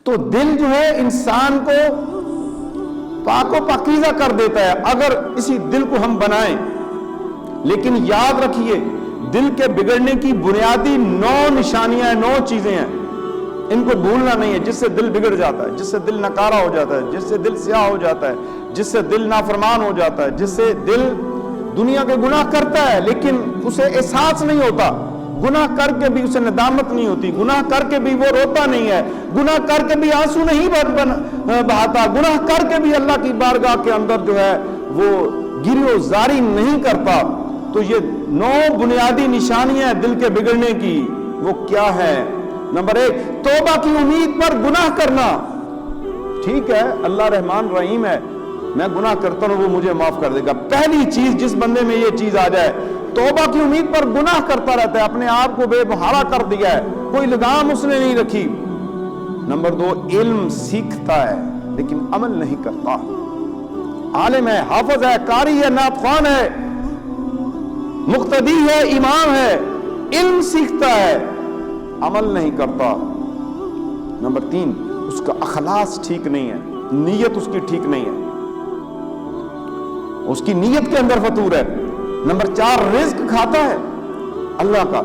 تو دل جو ہے انسان کو پاک و پاکیزہ کر دیتا ہے اگر اسی دل کو ہم بنائیں. لیکن یاد رکھیے دل کے بگڑنے کی بنیادی 9 نشانیاں ہیں، 9 چیزیں ہیں، ان کو بھولنا نہیں ہے. جس سے دل بگڑ جاتا ہے، جس سے دل نکارا ہو جاتا ہے، جس سے دل سیاہ ہو جاتا ہے، جس سے دل نافرمان ہو جاتا ہے، جس سے دل دنیا کے گناہ کرتا ہے لیکن اسے احساس نہیں ہوتا، گناہ کر کے بھی اسے ندامت نہیں ہوتی، گناہ کر کے بھی وہ روتا نہیں ہے، گناہ کر کے بھی آنسو نہیں بہاتا، گناہ کر کے بھی اللہ کی بارگاہ کے اندر جو ہے وہ گری و زاری نہیں کرتا. تو یہ 9 بنیادی نشانیاں دل کے بگڑنے کی. وہ کیا ہے؟ نمبر 1 توبہ کی امید پر گناہ کرنا. ٹھیک ہے اللہ رحمان رحیم ہے، میں گناہ کرتا ہوں وہ مجھے معاف کر دے گا. پہلی چیز جس بندے میں یہ چیز آ جائے، توبہ کی امید پر گناہ کرتا رہتا ہے، اپنے آپ کو بے بہارا کر دیا ہے، کوئی لگام اس نے نہیں رکھی. نمبر 2 علم سیکھتا ہے لیکن عمل نہیں کرتا. عالم ہے، حافظ ہے، قاری ہے، نعت خوان ہے، مقتدی ہے، امام ہے، علم سیکھتا ہے، عمل نہیں کرتا. نمبر 3 اس کا اخلاص ٹھیک نہیں ہے، نیت اس کی ٹھیک نہیں ہے، اس کی نیت کے اندر فتور ہے. نمبر 4 رزق کھاتا ہے اللہ کا،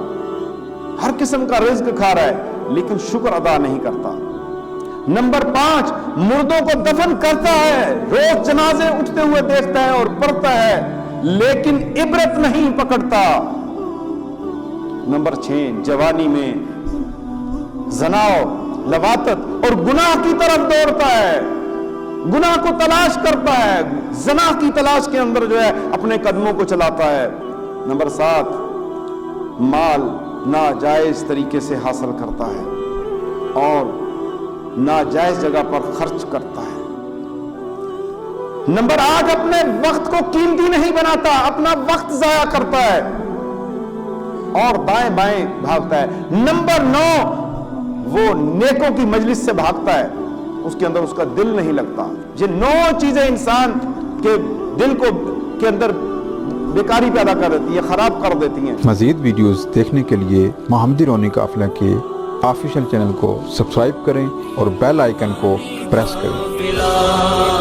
ہر قسم کا رزق کھا رہا ہے لیکن شکر ادا نہیں کرتا. نمبر 5 مردوں کو دفن کرتا ہے، روز جنازے اٹھتے ہوئے دیکھتا ہے اور پڑھتا ہے لیکن عبرت نہیں پکڑتا. نمبر 6 جوانی میں زنا، لواطت اور گناہ کی طرف دوڑتا ہے، گناہ کو تلاش کرتا ہے، زنا کی تلاش کے اندر جو ہے اپنے قدموں کو چلاتا ہے. نمبر 7 مال ناجائز طریقے سے حاصل کرتا ہے اور ناجائز جگہ پر خرچ کرتا ہے. نمبر 8 اپنے وقت کو قیمتی نہیں بناتا، اپنا وقت ضائع کرتا ہے اور دائیں بائیں بھاگتا ہے. نمبر 9 وہ نیکوں کی مجلس سے بھاگتا ہے، اس کے اندر اس کا دل نہیں لگتا. یہ 9 چیزیں انسان کے دل کو کے اندر بیکاری پیدا کر دیتی ہے، خراب کر دیتی ہیں. مزید ویڈیوز دیکھنے کے لیے محمدی رونی قافلہ کے آفیشیل چینل کو سبسکرائب کریں اور بیل آئیکن کو پریس کریں.